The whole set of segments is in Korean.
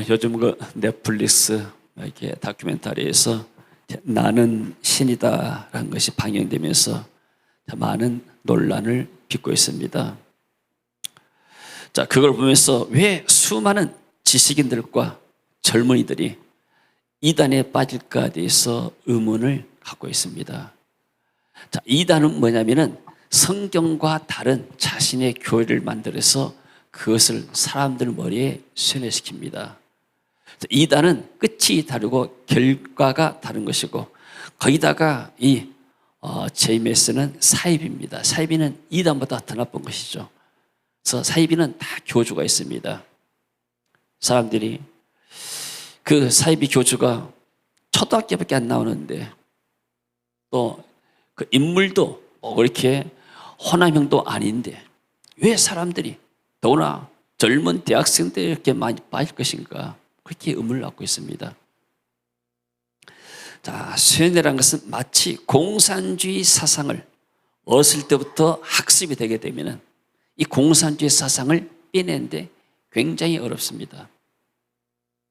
요즘 그 넷플릭스 이렇게 다큐멘터리에서 나는 신이다라는 것이 방영되면서 많은 논란을 빚고 있습니다. 자, 그걸 보면서 왜 수많은 지식인들과 젊은이들이 이단에 빠질까에 대해서 의문을 갖고 있습니다. 자, 이단은 뭐냐면은 성경과 다른 자신의 교회를 만들어서 그것을 사람들 머리에 세뇌시킵니다. 이단은 끝이 다르고 결과가 다른 것이고, 거기다가 이 JMS는 사이비입니다. 사이비는 이단보다 더 나쁜 것이죠. 그래서 사이비는 다 교주가 있습니다. 사람들이 그 사이비 교주가 초등학교밖에 안 나오는데, 또 그 인물도 그렇게 호남형도 아닌데 왜 사람들이 더구나 젊은 대학생들이 이렇게 많이 빠질 것인가, 그렇게 의문을 갖고 있습니다. 자, 세뇌라는 것은 마치 공산주의 사상을 어렸을 때부터 학습이 되게 되면 이 공산주의 사상을 빼내는데 굉장히 어렵습니다.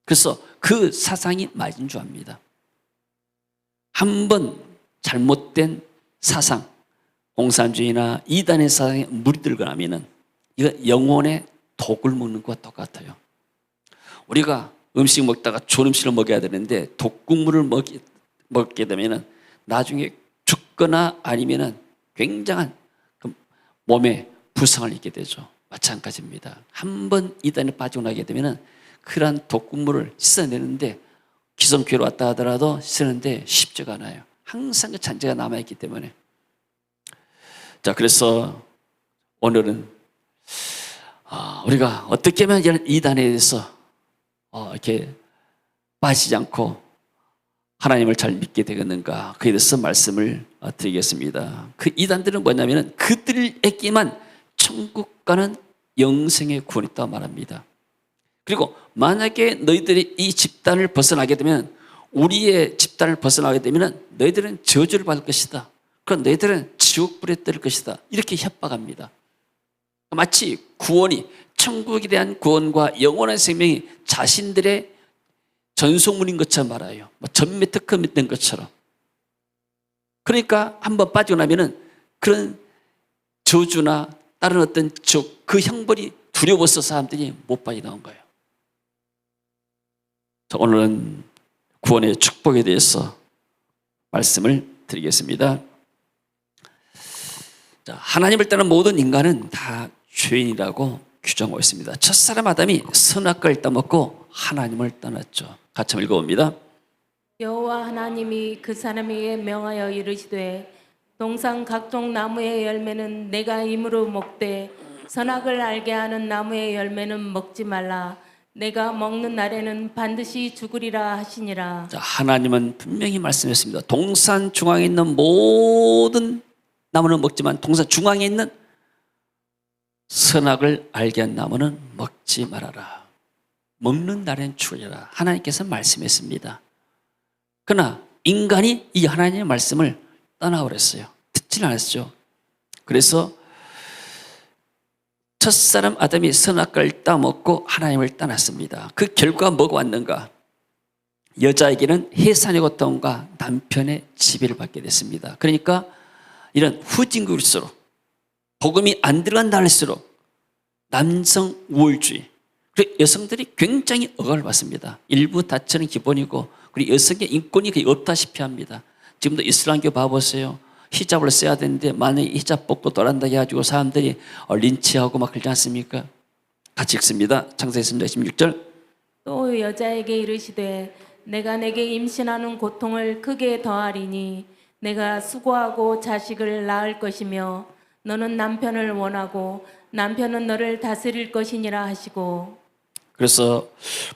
그래서 그 사상이 맞은 줄 압니다. 한번 잘못된 사상, 공산주의나 이단의 사상에 물들고 나면은 이거 영혼의 독을 먹는 것과 똑같아요. 우리가 음식 먹다가 좋은 음식을 먹어야 되는데 독국물을 먹게 되면은 나중에 죽거나 아니면은 굉장한 몸에 부상을 입게 되죠. 마찬가지입니다. 한번 이단에 빠지고 나게 되면은 그러한 독국물을 씻어내는데, 기성교회로 왔다 하더라도 씻는데 쉽지가 않아요. 항상 그 잔재가 남아있기 때문에. 자, 그래서 오늘은 우리가 어떻게 하면 이런 이단에 대해서 이렇게 빠지지 않고 하나님을 잘 믿게 되겠는가, 그에 대해서 말씀을 드리겠습니다. 그 이단들은 뭐냐면 그들에게만 천국 가는 영생의 구원이 있다고 말합니다. 그리고 만약에 너희들이 이 집단을 벗어나게 되면, 우리의 집단을 벗어나게 되면 너희들은 저주를 받을 것이다. 그럼 너희들은 지옥불에 떨 것이다. 이렇게 협박합니다. 마치 구원이, 천국에 대한 구원과 영원한 생명이 자신들의 전소문인 것처럼 말아요. 전매 특허 맺는 것처럼. 그러니까 한번 빠지고 나면은 그런 저주나 다른 어떤 그 형벌이 두려워서 사람들이 못 빠져나온 거예요. 자, 오늘은 구원의 축복에 대해서 말씀을 드리겠습니다. 자, 하나님을 떠난 모든 인간은 다 죄인이라고 규정하고 있습니다. 첫사람 아담이 선악과를 따먹고 하나님을 떠났죠. 같이 한번 읽어봅니다. 여호와 하나님이 그 사람에게 명하여 이르시되 동산 각종 나무의 열매는 내가 임으로 먹되 선악을 알게 하는 나무의 열매는 먹지 말라. 내가 먹는 날에는 반드시 죽으리라 하시니라. 자, 하나님은 분명히 말씀했습니다. 동산 중앙에 있는 모든 나무는 먹지만 동산 중앙에 있는 선악을 알게 한 나무는 먹지 말아라. 먹는 날엔 죽으리라. 하나님께서 말씀했습니다. 그러나 인간이 이 하나님의 말씀을 떠나버렸어요. 듣지는 않았죠. 그래서 첫사람 아담이 선악과를 따먹고 하나님을 떠났습니다. 그 결과가 뭐가 왔는가? 여자에게는 해산의 고통과 남편의 지배를 받게 됐습니다. 그러니까 이런 후진국일수록, 복음이 안 들어간다 할수록 남성 우월주의, 그리고 여성들이 굉장히 억압을 받습니다. 일부 다처는 기본이고, 그리고 여성의 인권이 거의 없다시피 합니다. 지금도 이슬람교 봐보세요. 히잡을 써야 되는데 만약에 히잡 벗고 돌아간다 해가지고 사람들이 린치하고 막 그러지 않습니까? 같이 읽습니다. 창세기 16절. 또 여자에게 이르시되 내가 내게 임신하는 고통을 크게 더하리니 내가 수고하고 자식을 낳을 것이며 너는 남편을 원하고 남편은 너를 다스릴 것이니라 하시고. 그래서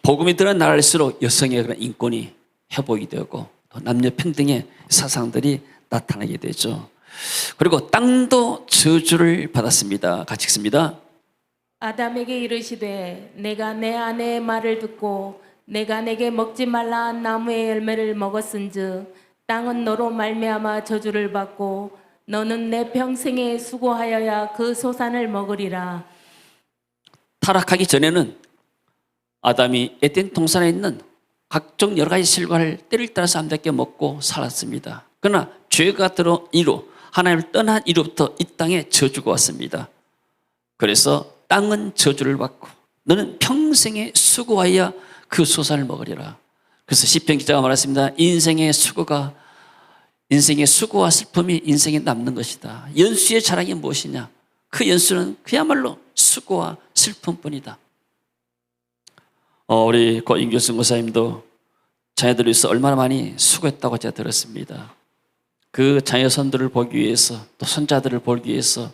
복음이 드러날수록 여성의 그런 인권이 회복이 되고 또 남녀 평등의 사상들이 나타나게 되죠. 그리고 땅도 저주를 받았습니다. 같이 읽습니다. 아담에게 이르시되 내가 내 아내의 말을 듣고 내가 내게 먹지 말라 한 나무의 열매를 먹었은즉 땅은 너로 말미암아 저주를 받고 너는 내 평생에 수고하여야 그 소산을 먹으리라. 타락하기 전에는 아담이 에덴 동산에 있는 각종 여러 가지 실과를 때를 따라서 아름답게 먹고 살았습니다. 그러나 죄가 들어 이로 하나님을 떠난 이로부터 이 땅에 저주가 왔습니다. 그래서 땅은 저주를 받고 너는 평생에 수고하여 그 소산을 먹으리라. 그래서 시편 기자가 말했습니다. 인생의 수고와 슬픔이 인생에 남는 것이다. 연수의 자랑이 무엇이냐? 그 연수는 그야말로 수고와 슬픔뿐이다. 우리 임교승 목사님도 자녀들을 위해서 얼마나 많이 수고했다고 제가 들었습니다. 그 자녀선들을 보기 위해서 또 손자들을 보기 위해서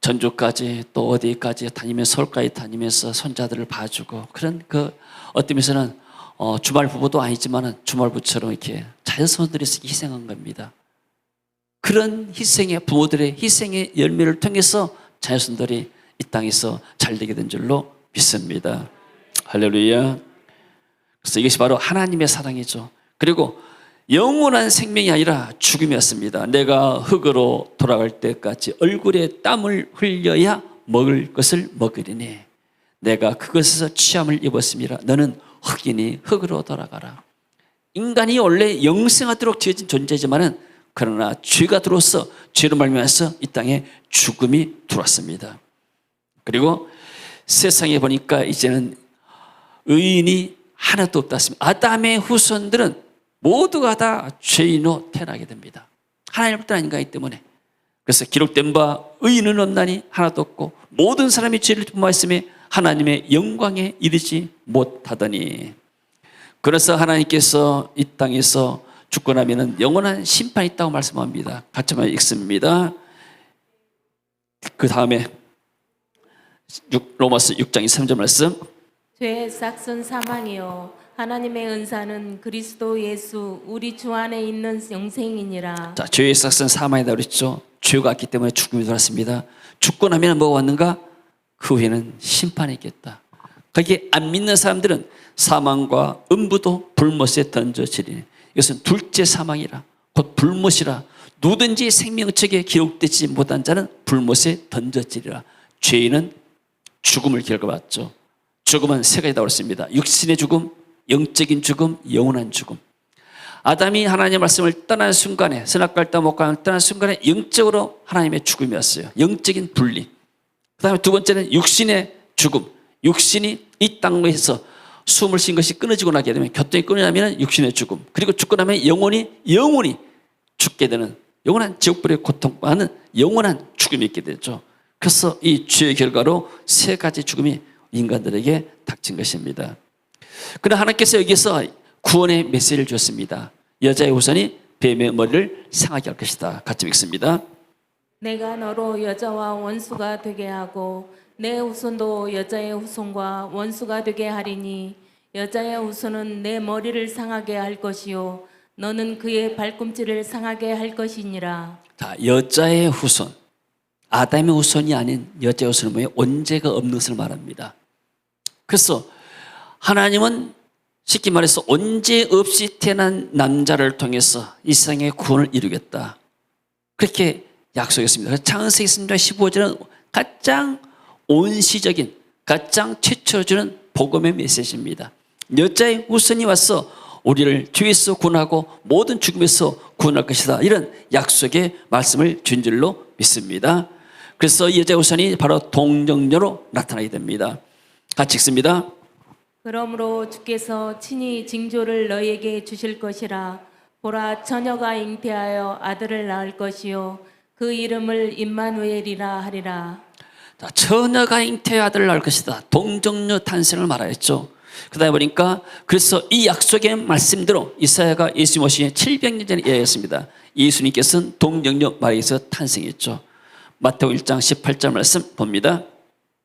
전주까지 또 어디까지 다니면서 서울까지 다니면서 손자들을 봐주고 그런 그 어떤 면에서는 주말 부부도 아니지만 주말부처럼 이렇게 자녀선들이 희생한 겁니다. 그런 희생의 부모들의 희생의 열매를 통해서 자녀선들이 이 땅에서 잘되게 된 줄로 믿습니다. 할렐루야. 그래서 이것이 바로 하나님의 사랑이죠. 그리고 영원한 생명이 아니라 죽음이었습니다. 내가 흙으로 돌아갈 때까지 얼굴에 땀을 흘려야 먹을 것을 먹으리니 내가 그것에서 취함을 입었음이라. 너는 흙이니 흙으로 돌아가라. 인간이 원래 영생하도록 지어진 존재지만은 그러나 죄가 들어서 죄로 말미암아서 이 땅에 죽음이 들어왔습니다. 그리고 세상에 보니까 이제는 의인이 하나도 없다 했습니다. 아담의 후손들은 모두가 다 죄인으로 태어나게 됩니다. 하나님을 떠난 인간이기 때문에. 그래서 기록된 바 의인은 없나니 하나도 없고 모든 사람이 죄를 범하였음에 하나님의 영광에 이르지 못하더니. 그래서 하나님께서 이 땅에서 죽고 나면은 영원한 심판이 있다고 말씀합니다. 같이 한번 읽습니다. 그 다음에 로마서 6장 3절 말씀. 죄의 싹은 사망이요 하나님의 은사는 그리스도 예수 우리 주 안에 있는 영생이니라. 자, 죄의 싹은 사망이다 그랬죠. 죄가 왔기 때문에 죽음이 들어왔습니다. 죽고 나면 뭐가 왔는가? 그 후에는 심판이 있겠다. 거기에 안 믿는 사람들은 사망과 음부도 불못에 던져지리니. 이것은 둘째 사망이라 곧 불못이라. 누구든지 생명책에 기록되지 못한 자는 불못에 던져지리라. 죄인은 죽음을 결과받죠. 죽음은 세 가지다 그랬습니다. 육신의 죽음, 영적인 죽음, 영원한 죽음. 아담이 하나님의 말씀을 떠난 순간에, 선악과를 따 먹고 떠난 순간에 영적으로 하나님의 죽음이었어요. 영적인 분리. 그 다음에 두 번째는 육신의 죽음. 육신이 이 땅에서 숨을 쉰 것이 끊어지고 나게 되면, 교통이 끊어나면 육신의 죽음. 그리고 죽고 나면 영원히 죽게 되는, 영원한 지옥불의 고통과는 영원한 죽음이 있게 되죠. 그래서 이 죄의 결과로 세 가지 죽음이 인간들에게 닥친 것입니다. 그러나 하나님께서 여기서 구원의 메시지를 줬습니다. 여자의 후손이 뱀의 머리를 상하게 할 것이다. 같이 읽습니다. 내가 너로 여자와 원수가 되게 하고 내 후손도 여자의 후손과 원수가 되게 하리니 여자의 후손은 내 머리를 상하게 할 것이요 너는 그의 발꿈치를 상하게 할 것이니라. 자, 여자의 후손, 아담의 후손이 아닌 여자의 후손은 뭐예요? 원죄가 없는 것을 말합니다. 그래서 하나님은 쉽게 말해서 원죄 없이 태어난 남자를 통해서 이 세상의 구원을 이루겠다. 그렇게 약속했습니다. 그래서 창세기 3장 15절은 가장 온시적인, 가장 최초로 주는 복음의 메시지입니다. 여자의 후손이 와서 우리를 죄에서 구원하고 모든 죽음에서 구원할 것이다. 이런 약속의 말씀을 준 줄로 믿습니다. 그래서 이 여자의 후손이 바로 동정녀로 나타나게 됩니다. 같이 읽습니다. 그러므로 주께서 친히 징조를 너희에게 주실 것이라. 보라, 처녀가 잉태하여 아들을 낳을 것이요 그 이름을 임마누엘이라 하리라. 자, 처녀가 잉태하여 아들을 낳을 것이다. 동정녀 탄생을 말하였죠. 그다음에 보니까 그래서 이 약속의 말씀대로 이사야가 예수 모시기 700년 전에 이야기했습니다. 예수님께서는 동정녀 마리아에서 탄생했죠. 마태복음 1장 18절 말씀 봅니다.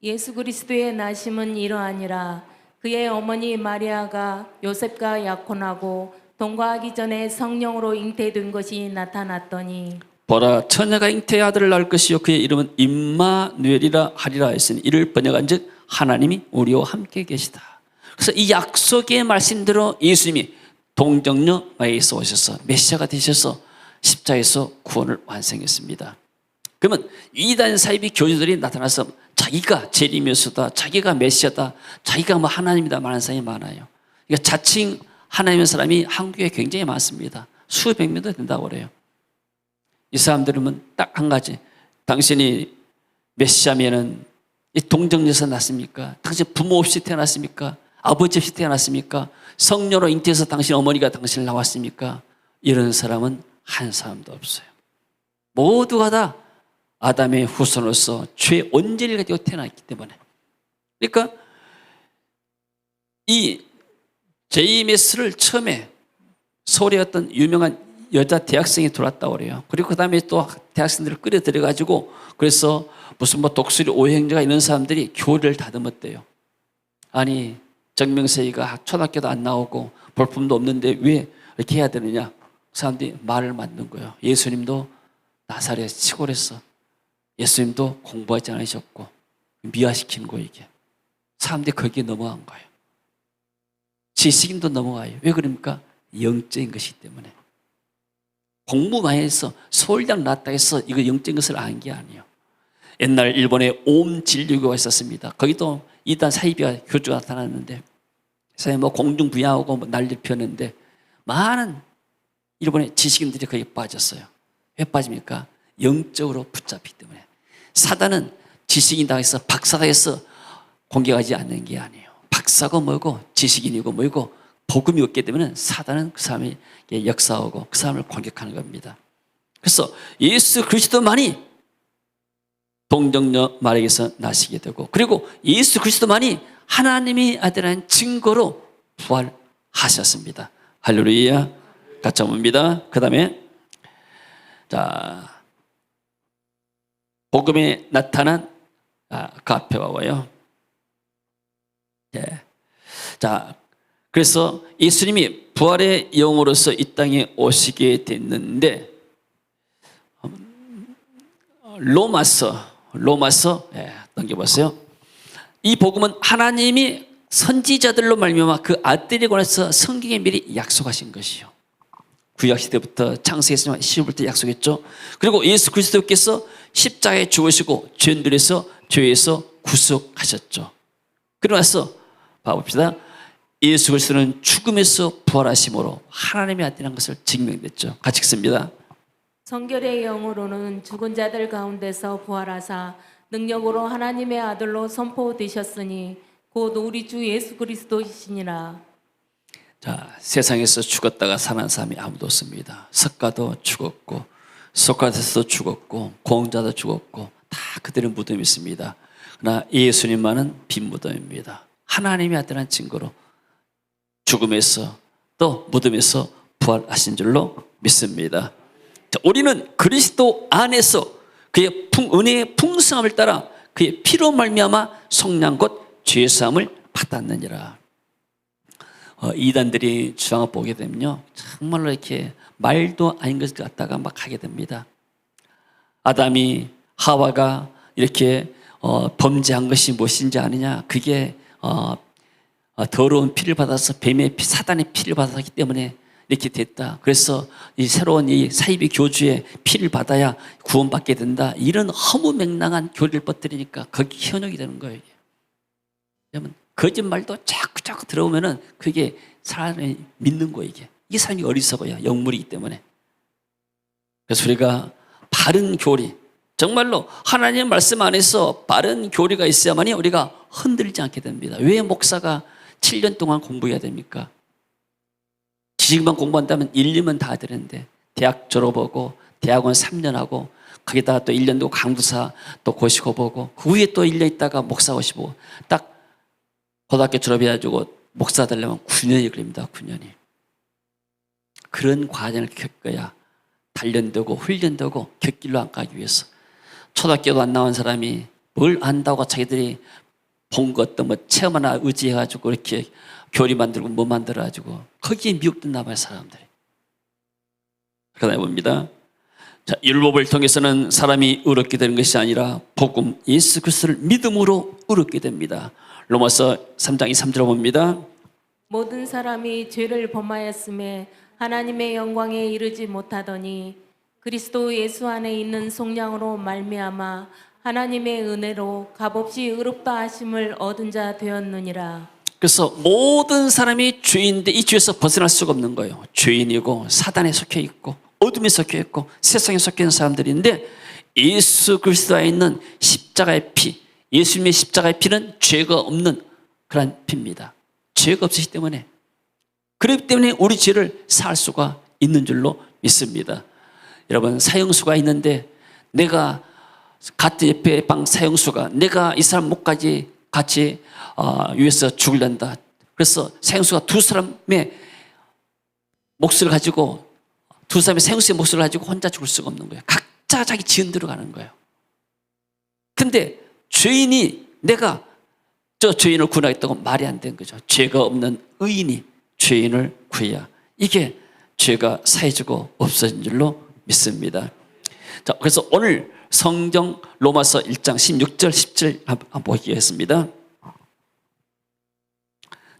예수 그리스도의 나심은 이러하니라. 그의 어머니 마리아가 요셉과 약혼하고 동거하기 전에 성령으로 잉태된 것이 나타났더니 보라, 처녀가 잉태의 아들을 낳을 것이요 그의 이름은 임마누엘이라 하리라 했으니 이를 번역한즉 하나님이 우리와 함께 계시다. 그래서 이 약속의 말씀대로 예수님이 동정녀 마리아에서 오셔서 메시아가 되셔서 십자에서 구원을 완성했습니다. 그러면 이단 사이비 교주들이 나타나서 자, 자기가 재림이었다, 자기가 메시아다, 자기가 뭐 하나님이다 말하는 사람이 많아요. 그러니까 자칭 하나님의 사람이 한국에 굉장히 많습니다. 수백 명도 된다고 그래요. 이 사람들은 딱 한 가지, 당신이 메시아면은 이 동정녀에서 났습니까? 당신 부모 없이 태어났습니까? 아버지 없이 태어났습니까? 성녀로 잉태해서 당신 어머니가 당신을 낳았습니까? 이런 사람은 한 사람도 없어요. 모두가 다 아담의 후손으로서 죄의 원죄를 가지고 태어났기 때문에. 그러니까 이 JMS를 처음에 서울에 어떤 유명한 여자 대학생이 들어왔다고 그래요. 그리고 그 다음에 또 대학생들을 끌어들여가지고 그래서 무슨 뭐 독수리 오행자가 이런 사람들이 교리를 다듬었대요. 아니, 정명세이가 초등학교도 안 나오고 볼품도 없는데 왜 이렇게 해야 되느냐? 그 사람들이 말을 만든 거예요. 예수님도 나사렛 시골에서 예수님도 공부하지 않으셨고 미화시키는 거예요, 이게. 사람들이 거기에 넘어간 거예요. 지식인도 넘어가요. 왜 그럽니까? 영적인 것이기 때문에. 공부 많이 해서 서울대학 나왔다 해서 이거 영적인 것을 안 게 아니에요. 옛날 일본에 옴진류교가 있었습니다. 거기도 이단 사이비가 교주가 나타났는데 사실 뭐 공중부양하고 뭐 난리를 피웠는데 많은 일본의 지식인들이 거기에 빠졌어요. 왜 빠집니까? 영적으로 붙잡히기 때문에. 사단은 지식인이다 해서 박사다 해서 공격하지 않는 게 아니에요. 박사고 뭐고 지식인이고 뭐고 복음이 없기 때문에 사단은 그 사람이 역사하고 그 사람을 공격하는 겁니다. 그래서 예수 그리스도만이 동정녀 마리아에게서 나시게 되고 그리고 예수 그리스도만이 하나님의 아들이라는 증거로 부활하셨습니다. 할렐루야. 같이 한번 봅니다. 그 다음에 자 복음에 나타난 그 앞에 와요. 예. 자 그래서 예수님이 부활의 영으로서 이 땅에 오시게 됐는데 로마서 넘겨보세요. 이 복음은 하나님이 선지자들로 말미암아 그 아들에 관해서 성경에 미리 약속하신 것이요. 구약시대부터 창세기에서 시부부터 약속했죠. 그리고 예수 그리스도께서 십자가에 죽으시고 죄인들에서 죄에서 구속하셨죠. 그러고 나서 봐봅시다. 예수 그리스도는 죽음에서 부활하심으로 하나님의 아들이라는 것을 증명됐죠. 같이 읽습니다. 성결의 영으로는 죽은 자들 가운데서 부활하사 능력으로 하나님의 아들로 선포되셨으니 곧 우리 주 예수 그리스도이시니라. 자, 세상에서 죽었다가 살아난 사람이 아무도 없습니다. 석가도 죽었고 소크라테스도 죽었고 공자도 죽었고 다 그들의 무덤이 있습니다. 그러나 예수님만은 빈 무덤입니다. 하나님의 아들이라는 증거로 죽음에서 또 무덤에서 부활하신 줄로 믿습니다. 자, 우리는 그리스도 안에서 그의 은혜의 풍성함을 따라 그의 피로 말미암아 속량 곧 죄 사함을 받았느니라. 이단들이 주장을 보게 되면요 정말로 이렇게 말도 아닌 것을 갖다가 막 하게 됩니다. 아담이 하와가 이렇게 범죄한 것이 무엇인지 아느냐? 그게 더러운 피를 받아서 뱀의 피, 사단의 피를 받았기 때문에 이렇게 됐다. 그래서 이 새로운 이 사이비 교주의 피를 받아야 구원받게 된다. 이런 허무맹랑한 교리를 뻗들이니까 거기 현혹이 되는 거예요. 왜냐하면 거짓말도 자꾸 들어오면은 그게 사람이 믿는 거예요. 이게 사람이 어리석어요. 영물이기 때문에. 그래서 우리가 바른 교리, 정말로 하나님의 말씀 안에서 바른 교리가 있어야만이 우리가 흔들리지 않게 됩니다. 왜 목사가 7년 동안 공부해야 됩니까? 지식만 공부한다면 1, 2년 다 되는데 대학 졸업하고 대학원 3년 하고 거기다가 또 1년 도 강부사 또 고시고 보고 그 후에 또 1년 있다가 목사 고시고 딱 고등학교 졸업해가지고 목사 되려면 9년이 걸립니다. 9년이. 그런 과정을 겪어야 단련되고 훈련되고 곁길로 안 가기 위해서 초등학교도 안 나온 사람이 뭘 안다고 자기들이 본 것도 뭐 체험 하나 의지해가지고 이렇게 교리 만들고 뭐 만들어가지고 거기에 미혹됐나 봐요 사람들이. 그러다 봅니다. 자, 율법을 통해서는 사람이 의롭게 되는 것이 아니라 복음 예수 그리스도를 믿음으로 의롭게 됩니다. 로마서 3장 2, 3절을 봅니다. 모든 사람이 죄를 범하였음에 하나님의 영광에 이르지 못하더니 그리스도 예수 안에 있는 속량으로 말미암아 하나님의 은혜로 값없이 의롭다 하심을 얻은 자 되었느니라. 그래서 모든 사람이 죄인인데 이 죄에서 벗어날 수가 없는 거예요. 죄인이고 사단에 속해 있고 어둠에 속해 있고 세상에 속해 있는 사람들인데 예수 그리스도에 있는 십자가의 피, 예수님의 십자가의 피는 죄가 없는 그런 피입니다. 죄가 없으시기 때문에, 그렇기 때문에 우리 죄를 사할 수가 있는 줄로 믿습니다. 여러분, 사형수가 있는데 내가 같은 옆에 방 사형수가 내가 이 사람 목까지 같이 위해서 죽을란다. 그래서 사형수가 두 사람의 몫을 가지고, 두 사람의 사형수의 몫을 가지고 혼자 죽을 수가 없는 거예요. 각자 자기 지은 대로 가는 거예요. 근데 죄인이 내가 저 죄인을 구원하겠다고 말이 안 된 거죠. 죄가 없는 의인이 죄인을 구해야 이게 죄가 사해지고 없어진 줄로 믿습니다. 자, 그래서 오늘 성경 로마서 1장 16절 17 한번 보겠습니다.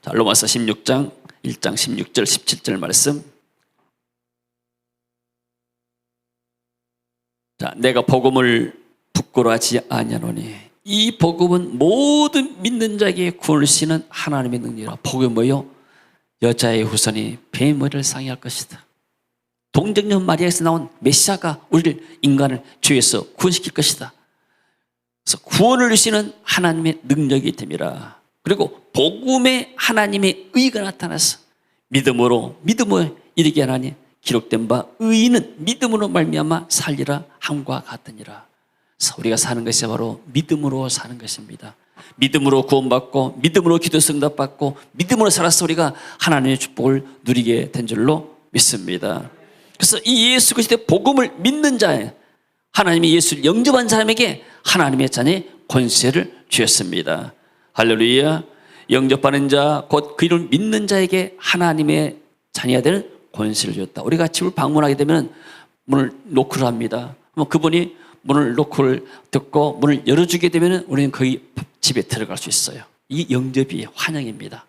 자, 로마서 16장 1장 16절 17절 말씀. 자, 내가 복음을 부끄러워하지 아니하노니 이 복음은 모든 믿는 자에게 구원을 주시는 하나님의 능력이라. 복음이 뭐요? 여자의 후손이 뱀머리를 상해할 것이다. 동정녀 마리아에서 나온 메시아가 우리를, 인간을 죄에서 구원시킬 것이다. 그래서 구원을 주시는 하나님의 능력이 됨이라. 그리고 복음에 하나님의 의가 나타나서 믿음으로 이르게 하나니 기록된 바 의인은 믿음으로 말미암아 살리라 함과 같으니라. 그래서 우리가 사는 것이 바로 믿음으로 사는 것입니다. 믿음으로 구원받고 믿음으로 기도 응답받고 믿음으로 살아서 우리가 하나님의 축복을 누리게 된 줄로 믿습니다. 그래서 이 예수 그리스도의 복음을 믿는 자에, 하나님이 예수를 영접한 사람에게 하나님의 자녀의 권세를 주셨습니다. 할렐루야. 영접하는 자, 곧 그 이름을 믿는 자에게 하나님의 자녀가 되는 권세를 주었다. 우리가 집을 방문하게 되면 문을 노크를 합니다. 그분이 문을 노크를 듣고 문을 열어주게 되면 우리는 거기 집에 들어갈 수 있어요. 이 영접이 환영입니다.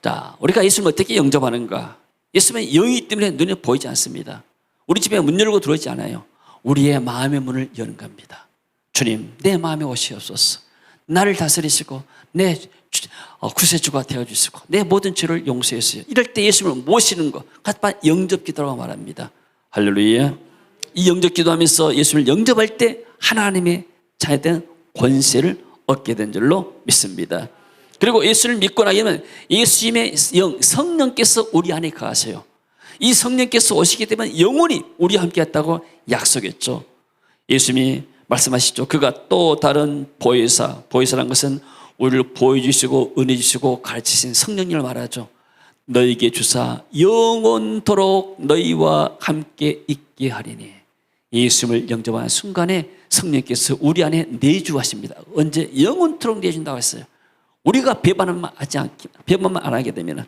자, 우리가 예수님을 어떻게 영접하는가? 예수님은 영이기 때문에 눈에 보이지 않습니다. 우리 집에 문 열고 들어오지 않아요. 우리의 마음의 문을 여는 겁니다. 주님, 내 마음에 오시옵소서. 나를 다스리시고 내 구세주가 되어주시고 내 모든 죄를 용서해 주세요. 이럴 때 예수님을 모시는 것, 같은 영접 기도라고 말합니다. 할렐루야. 이 영접 기도하면서 예수님을 영접할 때 하나님의 자녀된 권세를 얻게 된 줄로 믿습니다. 그리고 예수를 믿고 나면 예수님의 성령께서 우리 안에 거하세요. 이 성령께서 오시게 되면 영원히 우리와 함께 했다고 약속했죠. 예수님이 말씀하시죠. 그가 또 다른 보혜사란 것은 우리를 보여주시고 은혜 주시고 가르치신 성령님을 말하죠. 너희에게 주사 영원토록 너희와 함께 있게 하리니. 예수님을 영접하는 순간에 성령께서 우리 안에 내주하십니다. 언제? 영원토록 내준다고 했어요. 우리가 배반만 안 하게 되면.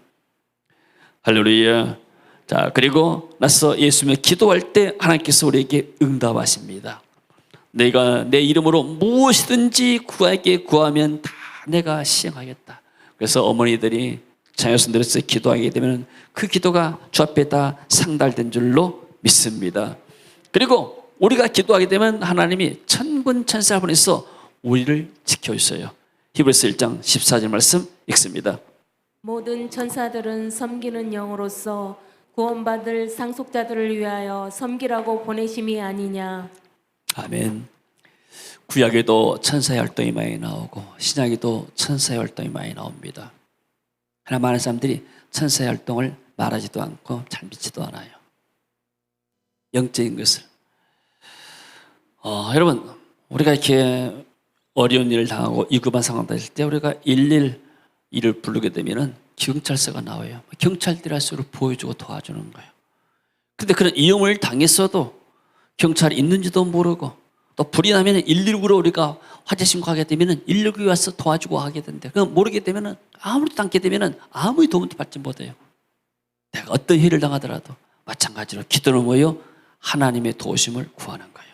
할렐루야. 자, 그리고 나서 예수님을 기도할 때 하나님께서 우리에게 응답하십니다. 내가 내 이름으로 무엇이든지 구하게 구하면 다 내가 시행하겠다. 그래서 어머니들이 자녀손들에서 기도하게 되면 그 기도가 주 앞에 다 상달된 줄로 믿습니다. 그리고 우리가 기도하게 되면 하나님이 천군 천사를 보내서 우리를 지켜주세요. 히브리서 1장 14절 말씀 읽습니다. 모든 천사들은 섬기는 영으로서 구원받을 상속자들을 위하여 섬기라고 보내심이 아니냐. 아멘. 구약에도 천사의 활동이 많이 나오고 신약에도 천사의 활동이 많이 나옵니다. 하나 많은 사람들이 천사의 활동을 말하지도 않고 잘 믿지도 않아요. 영적인 것을. 여러분, 우리가 이렇게 어려운 일을 당하고 위급한 상황 될 때 우리가 112를 부르게 되면은 경찰서가 나와요. 경찰들이 할수록 보여주고 도와주는 거예요. 근데 그런 위험을 당했어도 경찰이 있는지도 모르고 또 불이 나면 119로 우리가 화재 신고하게 되면 119에 와서 도와주고 하게 된대. 그럼 모르게 되면 아무것도 않게 되면 아무리 도움도 받지 못해요. 내가 어떤 해를 당하더라도 마찬가지로 기도는 뭐예요? 하나님의 도우심을 구하는 거예요.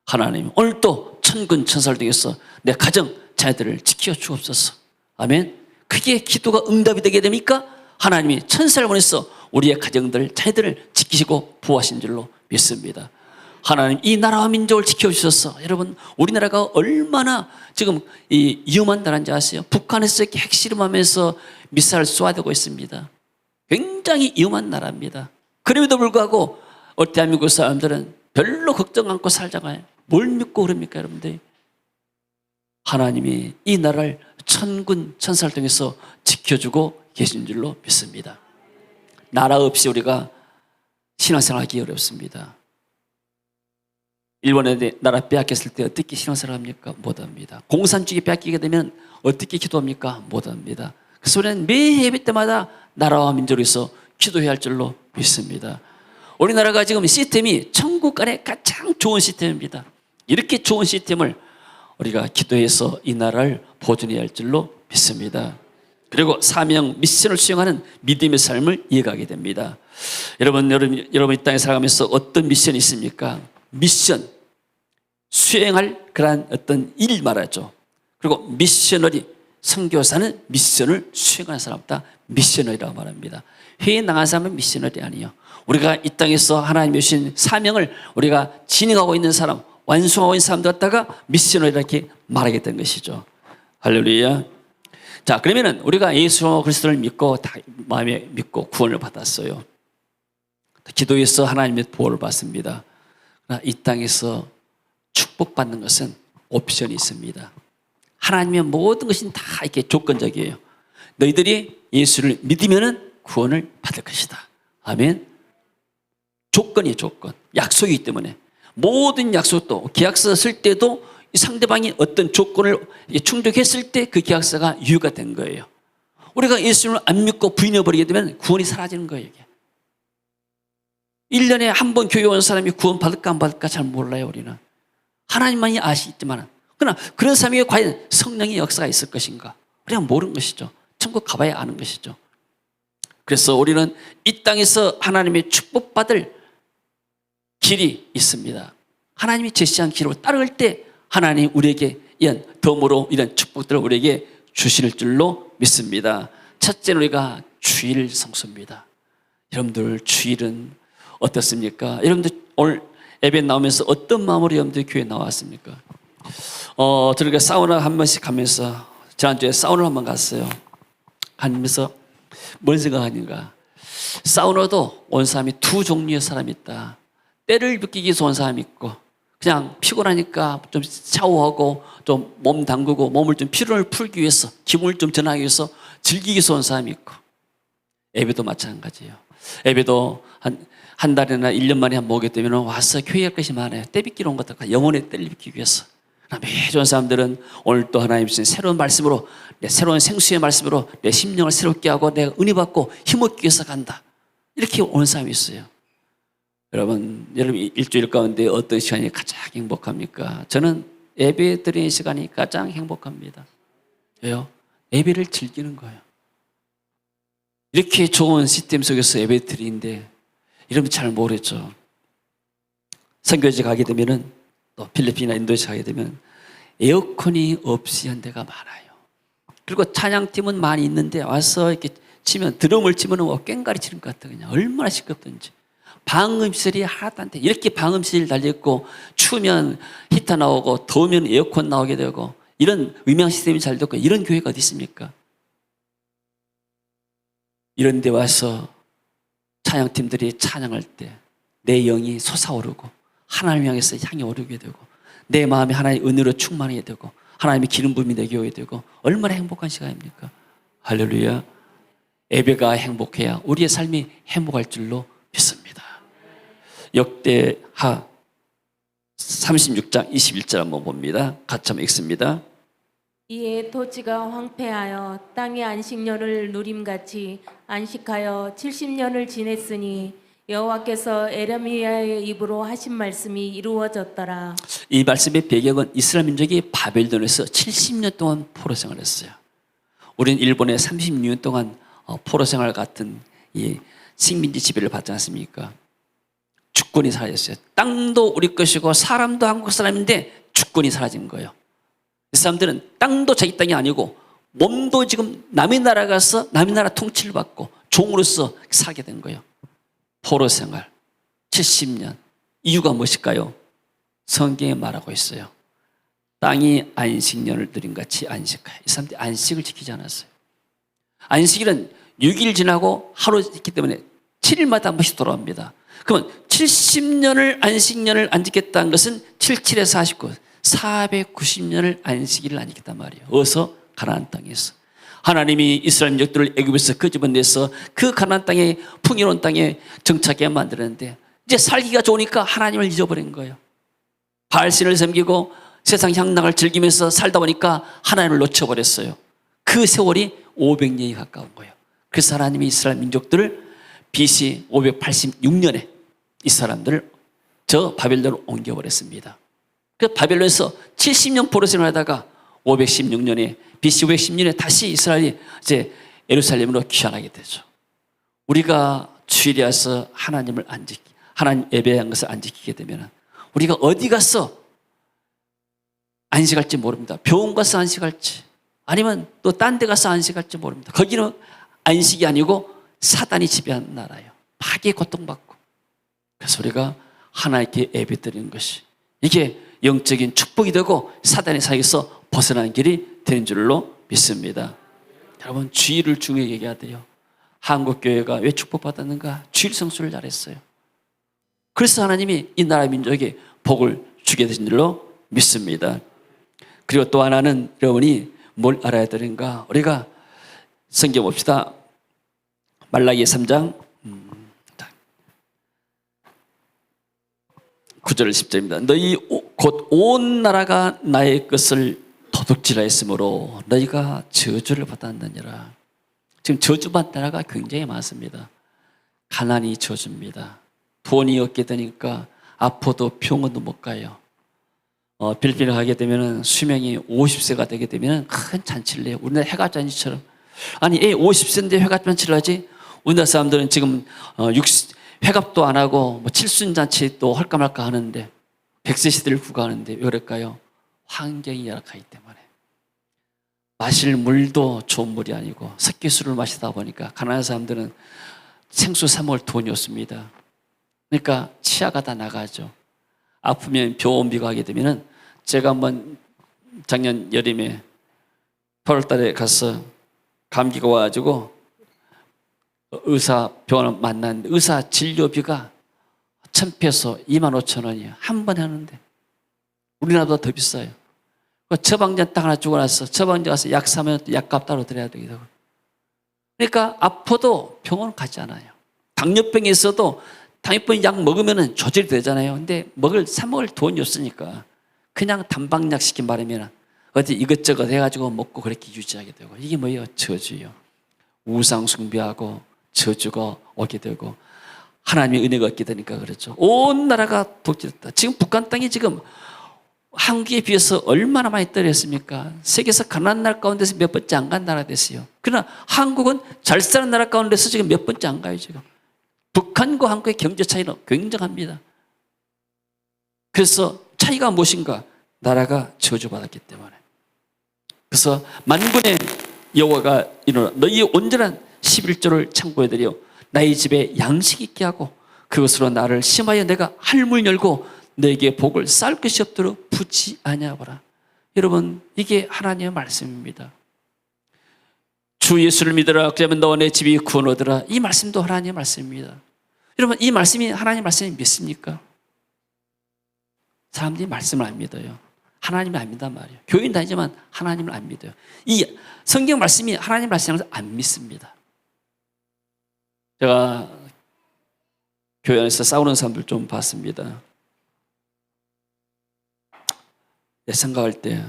하나님, 오늘 또 천군 천사를 통해서 내 가정 자녀들을 지켜 주옵소서. 아멘. 그게 기도가 응답이 되게 됩니까? 하나님이 천사를 보내서 우리의 가정들 자녀들을 지키시고 보호하신 줄로 믿습니다. 하나님 이 나라와 민족을 지켜주셔서 여러분 우리나라가 얼마나 지금 이 위험한 나라인지 아세요? 북한에서 이렇게 핵실험하면서 미사일 쏘아대고 있습니다. 굉장히 위험한 나라입니다. 그럼에도 불구하고 우리 대한민국 사람들은 별로 걱정 않고 살잖아요. 뭘 믿고 그럽니까 여러분들? 하나님이 이 나라를 천군 천사를 통해서 지켜주고 계신 줄로 믿습니다. 나라 없이 우리가 신앙생활하기 어렵습니다. 일본에 나라 빼앗겼을 때 어떻게 신앙생활 합니까? 못합니다. 공산주의 빼앗기게 되면 어떻게 기도합니까? 못합니다. 그래서 우리는 매 예배 때마다 나라와 민족을 위해서 기도해야 할 줄로 믿습니다. 우리나라가 지금 시스템이 천국 안에 가장 좋은 시스템입니다. 이렇게 좋은 시스템을 우리가 기도해서 이 나라를 보존해야 할 줄로 믿습니다. 그리고 사명, 미션을 수행하는 믿음의 삶을 이어가게 됩니다. 여러분 이 땅에 살아가면서 어떤 미션이 있습니까? 미션, 수행할 그러한 어떤 일 말하죠. 그리고 미셔너리, 선교사는 미션을 수행하는 사람다 미셔너리라고 말합니다. 회에 나간 사람은 미셔너리 아니에요. 우리가 이 땅에서 하나님이 주신 사명을 우리가 진행하고 있는 사람, 완성하고 있는 사람들 갖다가 미셔너리라 이렇게 말하게 된 것이죠. 할렐루야. 자, 그러면은 우리가 예수 그리스도를 믿고 다 마음에 믿고 구원을 받았어요. 기도해서 하나님의 보호를 받습니다. 그러나 이 땅에서 축복받는 것은 옵션이 있습니다. 하나님의 모든 것이 다 이렇게 조건적이에요. 너희들이 예수를 믿으면은 구원을 받을 것이다. 아멘. 조건이 조건. 약속이기 때문에 모든 약속도 계약서 쓸 때도 이 상대방이 어떤 조건을 충족했을 때 그 계약서가 유효가 된 거예요. 우리가 예수를 안 믿고 부인해버리게 되면 구원이 사라지는 거예요. 이게. 1년에 한 번 교회 온 사람이 구원 받을까 안 받을까 잘 몰라요. 우리는 하나님만이 아시지만 그러나 그런 사람에게 과연 성령의 역사가 있을 것인가 우리가 모르는 것이죠. 천국 가봐야 아는 것이죠. 그래서 우리는 이 땅에서 하나님의 축복받을 길이 있습니다. 하나님이 제시한 길을 따를 때 하나님 우리에게 이런 덤으로 이런 축복들을 우리에게 주실 줄로 믿습니다. 첫째는 우리가 주일 성수입니다. 여러분들 주일은 어떻습니까? 여러분들 오늘 예배 나오면서 어떤 마음으로 여러분들 교회에 나왔습니까? 저희가 사우나 한 번씩 가면서 지난주에 사우나를 한번 갔어요. 가면서 뭔 생각하는가? 사우나도 온 사람이 두 종류의 사람이 있다. 때를 느끼기 위해서 온 사람이 있고 그냥 피곤하니까 좀 샤워하고 좀 몸 담그고 몸을 좀 피로를 풀기 위해서 기분을 좀 전하기 위해서 즐기기 위해서 온 사람이 있고 예배도 마찬가지예요. 예배도 한 달이나 1년 만에 한 번 오게 되면 와서 교회할 것이 많아요. 때비끼러 온 것들과 영혼의 때를 비키기 위해서. 매주 온 사람들은 오늘 또 하나님 주신 새로운 말씀으로 내 새로운 생수의 말씀으로 내 심령을 새롭게 하고 내가 은혜 받고 힘 얻기 위해서 간다. 이렇게 온 사람이 있어요. 여러분 일주일 가운데 어떤 시간이 가장 행복합니까? 저는 예배 드리는 시간이 가장 행복합니다. 왜요? 예배를 즐기는 거예요. 이렇게 좋은 시스템 속에서 예배 드리는데 여러분 잘 모르죠. 선교지 가게 되면은 또 필리핀이나 인도에서 가게 되면 에어컨이 없이 한 데가 많아요. 그리고 찬양팀은 많이 있는데 와서 이렇게 치면 드럼을 치면 꽹가리 치는 것 같아요. 그냥 얼마나 시끄럽든지. 방음실이 하나도 안 돼. 이렇게 방음실 달려있고 추우면 히터 나오고 더우면 에어컨 나오게 되고 이런 음향 시스템이 잘 됐고 이런 교회가 어디 있습니까? 이런 데 와서 찬양팀들이 찬양할 때 내 영이 솟아오르고 하나님 향해서 향이 오르게 되고 내 마음이 하나님의 은혜로 충만하게 되고 하나님의 기름 부음이 내게 오게 되고 얼마나 행복한 시간입니까? 할렐루야. 예배가 행복해야 우리의 삶이 행복할 줄로 믿습니다. 역대하 36장 21절 한번 봅니다. 같이 한번 읽습니다. 이에 토지가 황폐하여 땅의 안식년을 누림같이 안식하여 70년을 지냈으니 여호와께서 에레미야의 입으로 하신 말씀이 이루어졌더라. 이 말씀의 배경은 이스라엘 민족이 바벨론에서 70년 동안 포로 생활했어요. 우리는 일본에 36년 동안 포로 생활 같은 이 식민지 지배를 받지 않습니까? 주권이 사라졌어요. 땅도 우리 것이고 사람도 한국 사람인데 주권이 사라진 거예요. 이 사람들은 땅도 자기 땅이 아니고 몸도 지금 남의 나라 가서 남의 나라 통치를 받고 종으로서 살게 된 거예요. 포로 생활 70년. 이유가 무엇일까요? 성경에 말하고 있어요. 땅이 안식년을 누린 같이 안식하여. 이 사람들이 안식을 지키지 않았어요. 안식일은 6일 지나고 하루 있기 때문에 7일마다 한 번씩 돌아옵니다. 그러면 70년을 안식년을 안 지켰다는 것은 77에 49, 490년을 안식일을 안 지켰단 말이에요. 어디서? 가나안 땅에서. 하나님이 이스라엘 민족들을 애굽에서 끄집어내서 그 가나안 땅에, 풍요로운 땅에 정착하게 만들었는데 이제 살기가 좋으니까 하나님을 잊어버린 거예요. 바알신을 섬기고 세상 향락을 즐기면서 살다 보니까 하나님을 놓쳐버렸어요. 그 세월이 500년이 가까운 거예요. 그래서 하나님이 이스라엘 민족들을 BC 586년에 이 사람들을 저 바벨론으로 옮겨버렸습니다. 그 바벨론에서 70년 포로생을 하다가 516년에 BC 510년에 다시 이스라엘이 이제 예루살렘으로 귀환하게 되죠. 우리가 주일에 와서 하나님을 하나님 예배한 것을 안 지키게 되면 우리가 어디 가서 안식할지 모릅니다. 병원 가서 안식할지 아니면 또 딴 데 가서 안식할지 모릅니다. 거기는 안식이 아니고 사단이 지배하는 나라예요. 파괴 고통받고. 그래서 우리가 하나님께 예배드리는 것이 이게 영적인 축복이 되고 사단의 사역에서 벗어나는 길이 되는 줄로 믿습니다. 여러분 주일을 중요하게 얘기해야 돼요. 한국교회가 왜 축복받았는가? 주일 성수를 잘했어요. 그래서 하나님이 이 나라 민족에게 복을 주게 되신 줄로 믿습니다. 그리고 또 하나는 여러분이 뭘 알아야 되는가? 우리가 성경 봅시다. 말라기 3장 9절 10절입니다. 너희 곧 온 나라가 나의 것을 도둑질하 했으므로 너희가 저주를 받았느니라. 지금 저주받은 나라가 굉장히 많습니다. 가난이 저주입니다. 돈이 없게 되니까 아파도 병원도 못 가요. 필리핀에 가게 되면 수명이 50세가 되게 되면 큰 잔치를 해요. 우리나라 해갑잔치처럼. 아니 50세인데 해갑잔치를 하지? 우리나라 사람들은 지금 회갑도 안 하고 뭐 칠순잔치 또 할까 말까 하는데 100세 시대를 구가하는데 왜 그럴까요? 환경이 열악하기 때문에. 마실 물도 좋은 물이 아니고 석기술을 마시다 보니까 가난한 사람들은 생수 사 먹을 돈이 없습니다. 그러니까 치아가 다 나가죠. 아프면 병원비 가게 되면은 제가 한번 작년 여름에 8월 달에 가서 감기가 와가지고 의사 병원을 만났는데 의사 진료비가 1,000페소 25,000원이에요. 한 번 하는데 우리나라보다 더 비싸요. 처방전 딱 하나 주고 나서 처방전 가서 약 사면 약값 따로 드려야 되기도 하고. 그러니까 아파도 병원 가지 않아요. 당뇨병이 있어도 당뇨병 약 먹으면 조절이 되잖아요. 근데 사 먹을 돈이 없으니까 그냥 단방약 시킨 바람에는 어디 이것저것 해가지고 먹고 그렇게 유지하게 되고. 이게 뭐예요? 저주예요. 우상 숭배하고 저주가 오게 되고 하나님의 은혜가 없게 되니까 그렇죠. 온 나라가 독재됐다. 지금 북한 땅이 지금 한국에 비해서 얼마나 많이 떨어졌습니까? 세계에서 가난한 나라 가운데서 몇 번째 안 간 나라 됐어요. 그러나 한국은 잘 사는 나라 가운데서 지금 몇 번째 안 가요, 지금. 북한과 한국의 경제 차이는 굉장합니다. 그래서 차이가 무엇인가? 나라가 저주받았기 때문에. 그래서 만군의 여호와가 이르노라 너희 온전한 11조를 창고에 들여 나의 집에 양식 있게 하고 그것으로 나를 심하여 내가 할물 열고 너에게 복을 쌓을 것이 없도록 붙지 아니하거라. 여러분 이게 하나님의 말씀입니다. 주 예수를 믿으라 그러면 너와 내 집이 구원 얻으라. 이 말씀도 하나님의 말씀입니다. 여러분 이 말씀이 하나님의 말씀이 믿습니까? 사람들이 말씀을 안 믿어요. 하나님을 안 믿단 말이에요. 교인 다니지만 하나님을 안 믿어요. 이 성경 말씀이 하나님 말씀을 안 믿습니다. 제가 교회 안에서 싸우는 사람들 좀 봤습니다. 내 생각할 때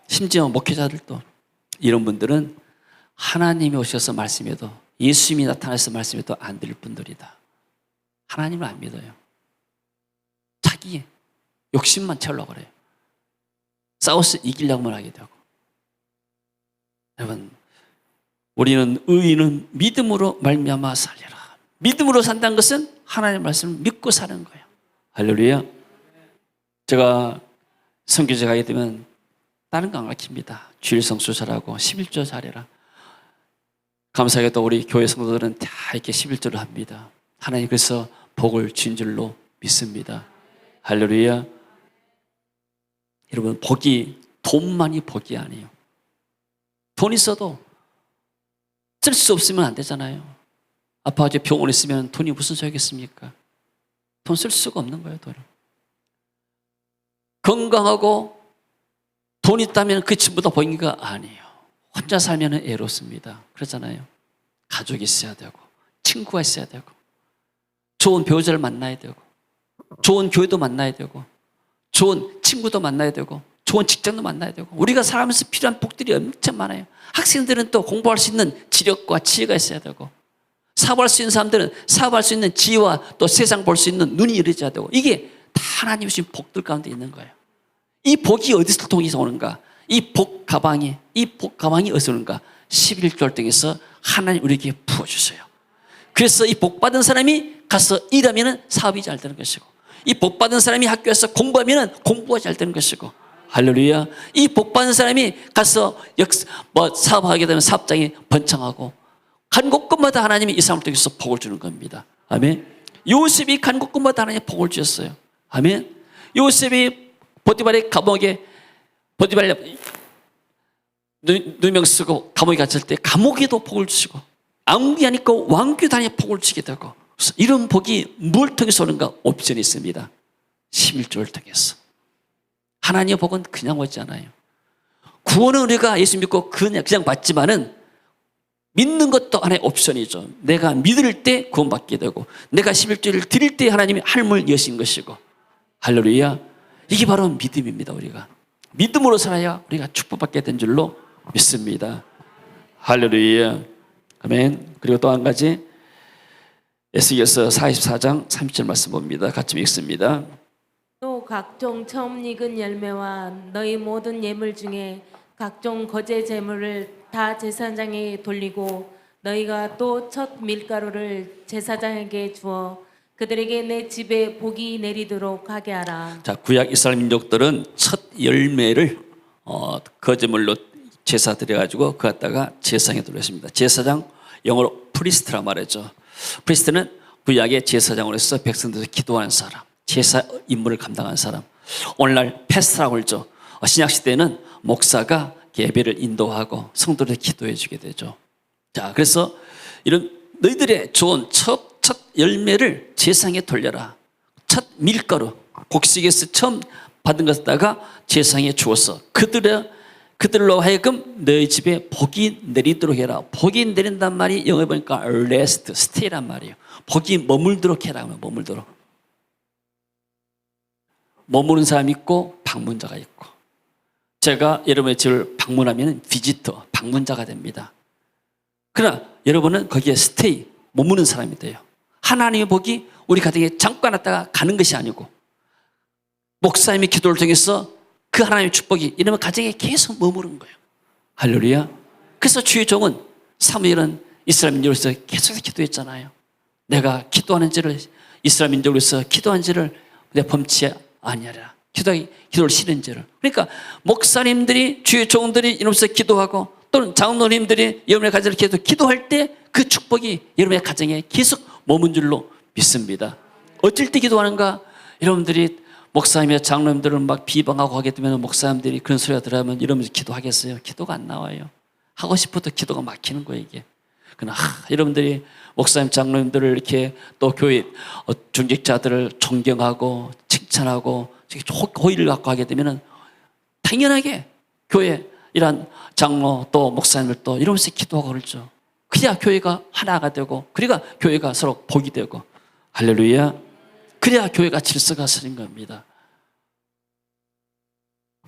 심지어 목회자들도 이런 분들은 하나님이 오셔서 말씀해도 예수님이 나타나서 말씀해도 안 들릴 분들이다. 하나님을 안 믿어요. 자기 욕심만 채우려고 그래요. 싸워서 이기려고만 하게 되고. 여러분 우리는 의인은 믿음으로 말미암아 살리라. 믿음으로 산다는 것은 하나님의 말씀을 믿고 사는 거예요. 할렐루야. 제가 선교제 가게 되면 다른 거 안 가르칩니다. 주일 성수 잘하고 11조 잘해라. 감사하게도 우리 교회 성도들은 다 이렇게 11조를 합니다. 하나님 그래서 복을 준 줄로 믿습니다. 할렐루야. 여러분, 복이 돈만이 복이 아니에요. 돈 있어도 쓸 수 없으면 안 되잖아요. 아파가지고 병원에 있으면 돈이 무슨 소용이겠습니까? 돈 쓸 수가 없는 거예요, 돈을. 건강하고 돈 있다면 그 전부 다 복인가? 아니에요. 혼자 살면 애롭습니다. 그러잖아요. 가족이 있어야 되고, 친구가 있어야 되고, 좋은 배우자를 만나야 되고, 좋은 교회도 만나야 되고, 좋은 친구도 만나야 되고, 좋은 직장도 만나야 되고, 우리가 살아가면서 필요한 복들이 엄청 많아요. 학생들은 또 공부할 수 있는 지력과 지혜가 있어야 되고, 사업할 수 있는 사람들은 사업할 수 있는 지혜와 또 세상 볼 수 있는 눈이 열려져야 되고, 이게 다 하나님 주신 복들 가운데 있는 거예요. 이 복이 어디서 통해서 오는가? 이 복 가방이 어디서 오는가? 11조 통해서 하나님 우리에게 부어주세요. 그래서 이 복 받은 사람이 가서 일하면 사업이 잘 되는 것이고, 이 복 받은 사람이 학교에서 공부하면 공부가 잘 되는 것이고, 할렐루야. 이 복 받은 사람이 가서 사업하게 되면 사업장이 번창하고, 간 곳곳마다 하나님이 이 사람을 통해서 복을 주는 겁니다. 아멘. 요셉이 간 곳곳마다 하나님 복을 주셨어요. 아멘. 요셉이 보디발의 감옥에 보디발 누명 쓰고 감옥에 갇힐 때 감옥에도 복을 주시고, 왕궁이 아니까 왕궁 단위에 복을 주게 되고, 이런 복이 뭘 통해서 오는가? 옵션이 있습니다. 11조를 통해서. 하나님의 복은 그냥 오지 않아요. 구원은 우리가 예수 믿고 그냥 받지만은, 믿는 것도 하나의 옵션이죠. 내가 믿을 때 구원받게 되고, 내가 11조를 드릴 때 하나님이 할문을 여신 것이고, 할렐루야. 이게 바로 믿음입니다. 우리가 믿음으로 살아야 우리가 축복받게 된 줄로 믿습니다. 할렐루야. 아멘. 그리고 또 한 가지, 에스겔서 44장 30절 말씀 봅니다. 같이 읽습니다. 또 각종 처음 익은 열매와 너희 모든 예물 중에 각종 거제 제물을 다 제사장에게 돌리고, 너희가 또 첫 밀가루를 제사장에게 주어 그들에게 내 집에 복이 내리도록 하게 하라. 자, 구약 이스라엘 민족들은 첫 열매를 거제물로 제사 드려가지고 그 갖다가 제사장에 돌렸습니다. 제사장, 영어로 프리스트라 말이죠. 프리스트는 구약의 제사장으로서 백성들에서 기도하는 사람, 제사 임무를 감당하는 사람. 오늘날 패스트라고 그러죠. 신약시대에는 목사가 예배를 인도하고 성도들에게 기도해 주게 되죠. 자, 그래서 이런 너희들의 좋은 첫 열매를 제사장에 돌려라. 첫 밀가루, 곡식에서 처음 받은 것에다가 제사장에 주어서 그들로 하여금 너희 집에 복이 내리도록 해라. 복이 내린단 말이 영어에 보니까 rest, stay란 말이에요. 복이 머물도록 해라. 머물도록. 머무는 사람이 있고 방문자가 있고, 제가 여러분의 집을 방문하면 비지터, 방문자가 됩니다. 그러나 여러분은 거기에 stay, 머무는 사람이 돼요. 하나님의 복이 우리 가정에 잠깐 왔다가 가는 것이 아니고, 목사님의 기도를 통해서 그 하나님의 축복이 이러면 가정에 계속 머무는 거예요. 할렐루야. 그래서 주의 종은 사무엘은 이스라엘 민족으로서 계속 기도했잖아요. 내가 기도하는 지를, 이스라엘 민족으로서 기도한 지를 내가 범치 아니하라. 기도를 싫은 지를. 그러니까 목사님들이, 주의 종들이 이놈에서 기도하고, 또는 장로님들이 여러분의 가정을 기도할 때 그 축복이 여러분의 가정에 계속 머문 줄로 믿습니다. 어쩔 때 기도하는가? 여러분들이 목사님이나 장로님들을 막 비방하고 하게 되면 목사님들이 그런 소리가 들어가면 이러면서 기도하겠어요? 기도가 안 나와요. 하고 싶어도 기도가 막히는 거예요, 이게. 그러나 여러분들이 목사님, 장로님들을 이렇게 또 교회 중직자들을 존경하고 칭찬하고 호의를 갖고 하게 되면 당연하게 교회 이런 장로 또 목사님들 또 이러면서 기도하고 그러죠. 그래야 교회가 하나가 되고, 그래야 교회가 서로 복이 되고, 할렐루야. 그래야 교회가 질서가 서는 겁니다.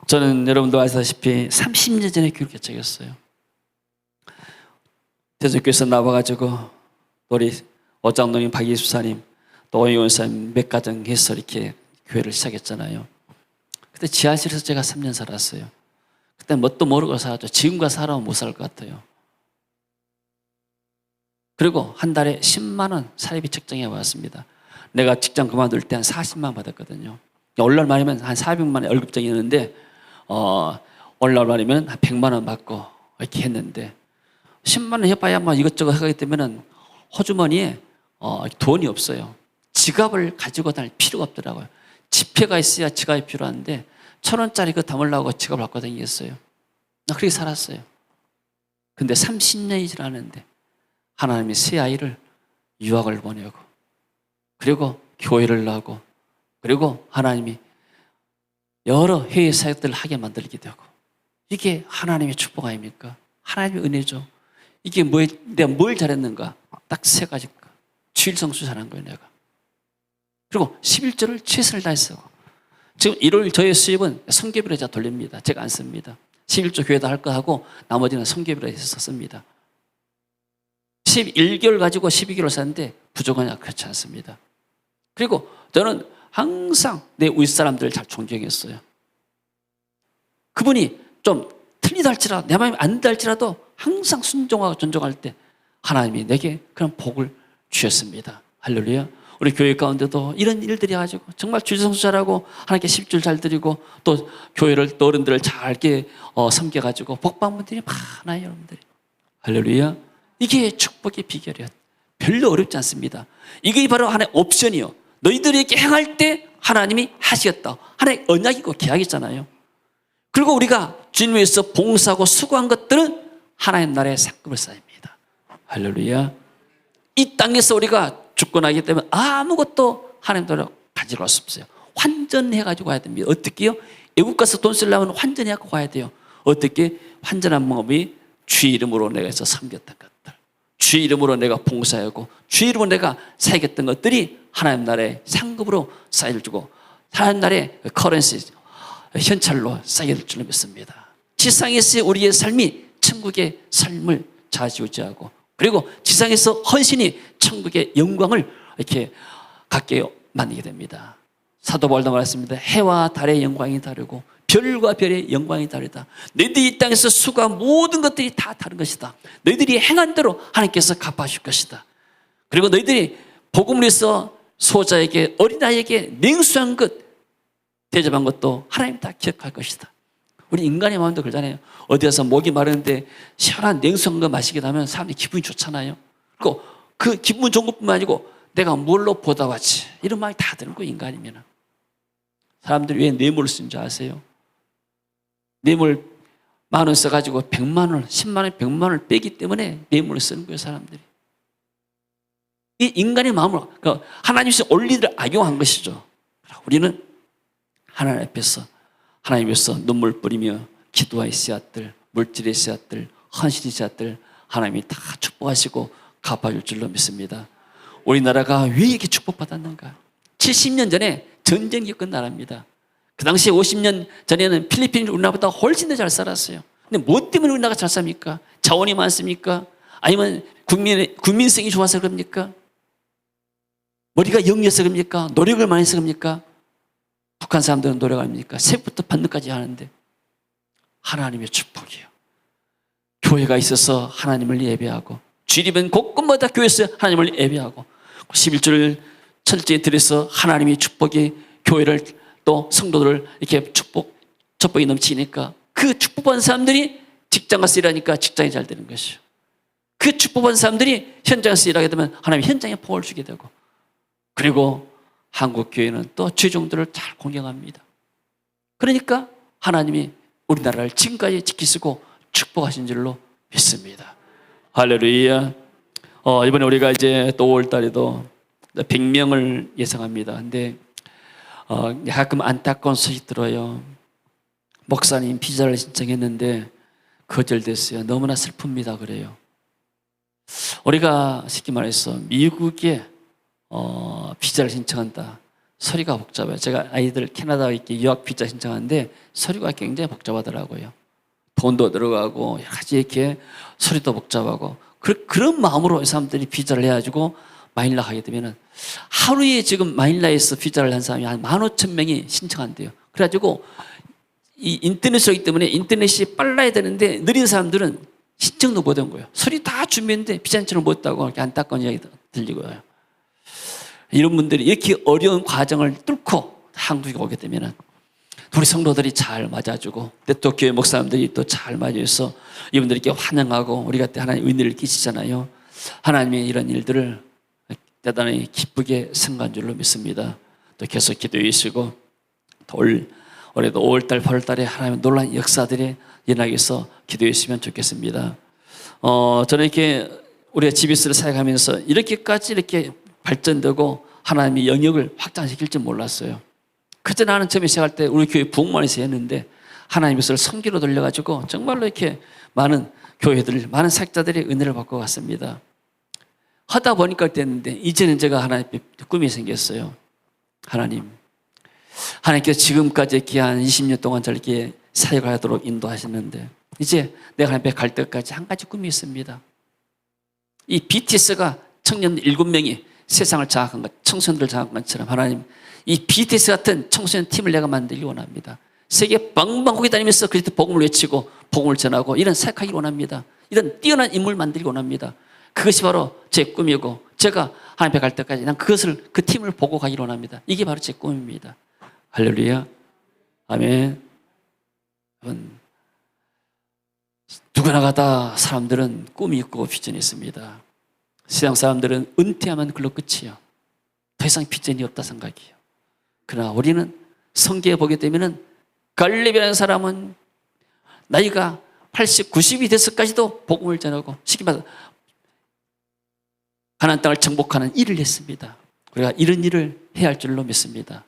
저는 여러분도 아시다시피 30년 전에 교회를 개척했어요. 대전교회에서 나와가지고 우리 오장로님, 박예수사님, 또 오영원사님 몇 가정 해서 이렇게 교회를 시작했잖아요. 그때 지하실에서 제가 3년 살았어요. 그때 뭣도 모르고 살았죠. 지금과 살아면 못 살 것 같아요. 그리고 한 달에 10만 원 사례비 책정해 왔습니다. 내가 직장 그만둘 때 한 40만 원 받았거든요. 월날 말이면 한 400만 원 월급쟁이였는데, 월날 말이면 한 100만 원 받고 이렇게 했는데, 10만 원 해봐야 뭐 이것저것 하게 되면은 호주머니에 돈이 없어요. 지갑을 가지고 다닐 필요가 없더라고요. 지폐가 있어야 지갑이 필요한데 1,000원짜리 그거 담으려고 지갑을 갖고 다니겠어요? 나 그렇게 살았어요. 근데 30년이 지났는데 하나님이 새 아이를 유학을 보내고 그리고 교회를 나고 그리고 하나님이 여러 해외 사역들을 하게 만들게 되고 이게 하나님의 축복 아닙니까? 하나님의 은혜죠. 이게 내가 뭘 잘했는가? 딱 세 가지. 주일 성수 잘한 거예요, 내가. 그리고 11조를 최선을 다했어. 지금 1월 저의 수입은 성교비로 제가 돌립니다. 제가 안 씁니다. 11조 교회도 할 거 하고 나머지는 성교비로 해서 씁니다. 11개월 가지고 12개월 사는데 부족하냐? 그렇지 않습니다. 그리고 저는 항상 내 윗사람들을 잘 존경했어요. 그분이 좀 틀리다 할지라도 내 마음이 안 닿을지라도 항상 순종하고 존중할 때 하나님이 내게 그런 복을 주셨습니다. 할렐루야. 우리 교회 가운데도 이런 일들이 가지고 정말 주일성수 잘하고 하나님께 10줄 잘 드리고 또 교회를 또 어른들을 잘게 섬겨가지고 복받은 분들이 많아요, 여러분들이. 할렐루야. 이게 축복의 비결이야. 별로 어렵지 않습니다. 이게 바로 하나의 옵션이요. 너희들에게 행할 때 하나님이 하시겠다. 하나의 언약이고 계약이잖아요. 그리고 우리가 주님 위해서 봉사하고 수고한 것들은 하나님 나라의 상급을 쌓입니다. 할렐루야. 이 땅에서 우리가 죽고 나기 때문에 아무것도 하나님 나라로 가지고 수 없어요. 환전해가지고 가야 됩니다. 어떻게요? 외국 가서 돈 쓰려면 환전해갖고 가야 돼요. 어떻게? 환전한 방법이 주의 이름으로 내가 해서 섬겼던 것들, 주의 이름으로 내가 봉사하고 주의 이름으로 내가 사역했던 것들이 하나님 나라의 상급으로 쌓여주고 하나님 나라의 커런시, 현찰로 쌓여질 줄로 믿습니다. 지상에서의 우리의 삶이 천국의 삶을 좌지우지하고 그리고 지상에서 헌신이 천국의 영광을 이렇게 갖게 만들게 됩니다. 사도 바울도 말했습니다. 해와 달의 영광이 다르고 별과 별의 영광이 다르다. 너희들이 이 땅에서 수고한 모든 것들이 다 다른 것이다. 너희들이 행한 대로 하나님께서 갚아줄 것이다. 그리고 너희들이 복음을 위해서 소자에게 어린아이에게 냉수한 것 대접한 것도 하나님 다 기억할 것이다. 우리 인간의 마음도 그러잖아요. 어디 가서 목이 마르는데 시원한 냉수한 거 마시게 되면 사람들이 기분이 좋잖아요. 그리고 그 기분 좋은 것뿐만 아니고 내가 뭘로 보답하지 이런 마음이 다 드는 거예요. 인간이면. 사람들이 왜 뇌물을 쓰는 줄 아세요? 뇌물 10,000원 써가지고 100만 원, 10만 원, 100만 원을 빼기 때문에 뇌물을 쓰는 거예요. 사람들이. 이 인간의 마음으로 하나님께서 원리를 악용한 것이죠. 우리는 하나님 앞에서 하나님 위해서 눈물 뿌리며 기도의 씨앗들, 물질의 씨앗들, 헌신의 씨앗들 하나님이 다 축복하시고 갚아줄 줄로 믿습니다. 우리나라가 왜 이렇게 축복받았는가? 70년 전에 전쟁이 겪은 나라입니다. 그 당시에 50년 전에는 필리핀이 우리나라보다 훨씬 더 잘 살았어요. 근데 뭐 때문에 우리나라가 잘 삽니까? 자원이 많습니까? 아니면 국민성이 좋아서 그럽니까? 머리가 영리해서 그럽니까? 노력을 많이 해서 그럽니까? 북한 사람들은 노력 아닙니까? 새부터 반드까지 하는데 하나님의 축복이에요. 교회가 있어서 하나님을 예배하고 주일이면 곳곳마다 교회에서 하나님을 예배하고 11조를 철저히 드려서 하나님의 축복이 교회를 또 성도들을 이렇게 축복이 넘치니까 그 축복받은 사람들이 직장 가서 일하니까 직장이 잘 되는 것이죠. 그 축복받은 사람들이 현장에서 일하게 되면 하나님 현장에 복을 주게 되고 그리고 한국 교회는 또 죄종들을 잘 공경합니다. 그러니까 하나님이 우리나라를 지금까지 지키시고 축복하신 줄로 믿습니다. 할렐루야. 이번에 우리가 이제 또 5월 달에도 100명을 예상합니다. 근데 가끔 안타까운 소식 들어요. 목사님 비자를 신청했는데 거절됐어요. 너무나 슬픕니다. 그래요. 우리가 쉽게 말해서 미국에 비자를 신청한다. 서류가 복잡해요. 제가 아이들 캐나다에 이렇게 유학 비자 신청하는데 서류가 굉장히 복잡하더라고요. 돈도 들어가고 여러 가지 이렇게 서류도 복잡하고 그런 마음으로 이 사람들이 비자를 해가지고 마닐라 가게 되면은 하루에 지금 마닐라에서 비자를 한 사람이 한 15,000명이 신청한대요. 그래가지고 이 인터넷이기 때문에 인터넷이 빨라야 되는데 느린 사람들은 신청도 못 한 거예요. 서류 다 준비했는데 비자 신청을 못 했다고 이렇게 안타까운 이야기 들리고요. 이런 분들이 이렇게 어려운 과정을 뚫고 한국에 오게 되면은 우리 성도들이 잘 맞아주고 또 교회 목사님들이 또 잘 맞아줘서 이분들에게 환영하고 우리가 때 하나님 은혜를 끼치잖아요. 하나님의 이런 일들을 대단히 기쁘게 생각한 줄로 믿습니다. 또 계속 기도해 주시고 또 올해도 5월달, 8월달에 하나님의 놀라운 역사들이 일어나기 위해서 기도해 주시면 좋겠습니다. 저는 이렇게 우리가 GBS를 사역하면서 이렇게까지 이렇게 발전되고 하나님의 영역을 확장시킬 줄 몰랐어요. 그때 나는 처음에 시작할 때 우리 교회 부흥만에서 했는데 하나님 것을 섬기로 돌려가지고 정말로 이렇게 많은 교회들, 많은 사역자들이 은혜를 받고 갔습니다. 하다 보니까 됐는데 이제는 제가 하나님께 꿈이 생겼어요. 하나님께서 지금까지 귀한 20년 동안 저렇게 사역을 하도록 인도하셨는데 이제 내가 하나님 앞에 갈 때까지 한 가지 꿈이 있습니다. 이 BTS가 청년 7명이 세상을 장악한 것, 청소년들을 장악한 것처럼 하나님 이 BTS 같은 청소년 팀을 내가 만들기 원합니다. 세계 방방곡이 다니면서 그리스도 복음을 외치고 복음을 전하고 이런 사역하기 원합니다. 이런 뛰어난 인물 만들기 원합니다. 그것이 바로 제 꿈이고 제가 하나님 앞에 갈 때까지 난 그 팀을 보고 가기 원합니다. 이게 바로 제 꿈입니다. 할렐루야. 아멘. 누구나 가다 사람들은 꿈이 있고 비전이 있습니다. 세상 사람들은 은퇴하면 그걸로 끝이에요. 더 이상 비전이 없다 생각이에요. 그러나 우리는 성경에 보게 되면은 갈렙이라는 사람은 나이가 80, 90이 돼서까지도 복음을 전하고 쉽게 말해서 가나안 땅을 정복하는 일을 했습니다. 우리가 이런 일을 해야 할 줄로 믿습니다.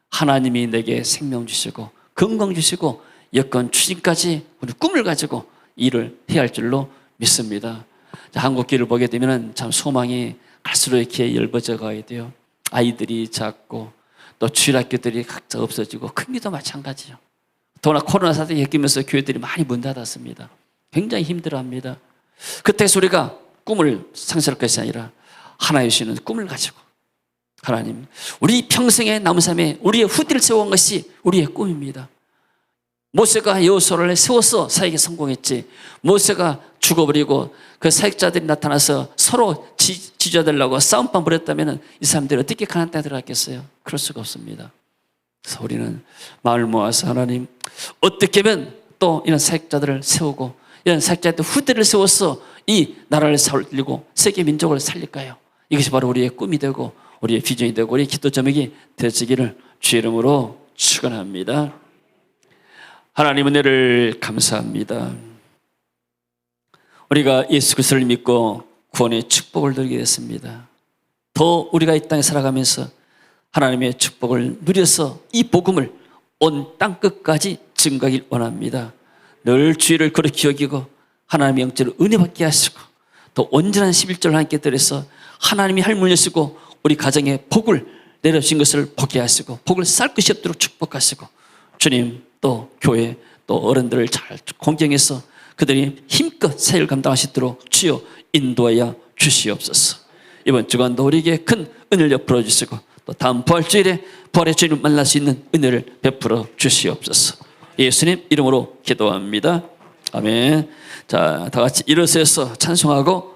하나님이 내게 생명 주시고 건강 주시고 여건 추진까지 우리 꿈을 가지고 일을 해야 할 줄로 믿습니다. 한국교회를 보게 되면 참 소망이 갈수록 이렇게 열버져 가야 돼요. 아이들이 작고 또 주일학교들이 각자 없어지고 큰 교도 마찬가지죠. 더구나 코로나 사태를 겪으면서 교회들이 많이 문 닫았습니다. 굉장히 힘들어합니다. 그때서 우리가 꿈을 상실할 것이 아니라 하나님 주시는 꿈을 가지고 하나님 우리 평생의 남은 삶에 우리의 후대를 세워온 것이 우리의 꿈입니다. 모세가 여호수아를 세워서 사역에 성공했지 모세가 죽어버리고 그 사역자들이 나타나서 서로 지져달라고 싸움방 벌였다면 이 사람들이 어떻게 가나안 땅에 들어갔겠어요? 그럴 수가 없습니다. 그래서 우리는 마음을 모아서 하나님 어떻게 하면 또 이런 사역자들을 세우고 이런 사역자들 후대를 세워서 이 나라를 살리고 세계 민족을 살릴까요? 이것이 바로 우리의 꿈이 되고 우리의 비전이 되고 우리의 기도 제목이 되어지기를 주의 이름으로 축원합니다. 하나님 은혜를 감사합니다. 우리가 예수 그리스도를 믿고 구원의 축복을 누리게 됐습니다. 더 우리가 이 땅에 살아가면서 하나님의 축복을 누려서 이 복음을 온 땅끝까지 증거하길 원합니다. 늘 주의를 그렇게 여기고 하나님의 영적으로 은혜 받게 하시고 또 온전한 11절을 함께 드려서 하나님이 할 물려시고 우리 가정에 복을 내려주신 것을 보게 하시고 복을 쌓을 것이 없도록 축복하시고 주님 또 교회 또 어른들을 잘 공경해서 그들이 힘껏 사역을 감당하시도록 주여 인도하여 주시옵소서. 이번 주간도 우리에게 큰 은혜를 베풀어 주시고 또 다음 부활주일에 부활의 주님을 만날 수 있는 은혜를 베풀어 주시옵소서. 예수님 이름으로 기도합니다. 아멘. 자, 다 같이 일어서서 찬송하고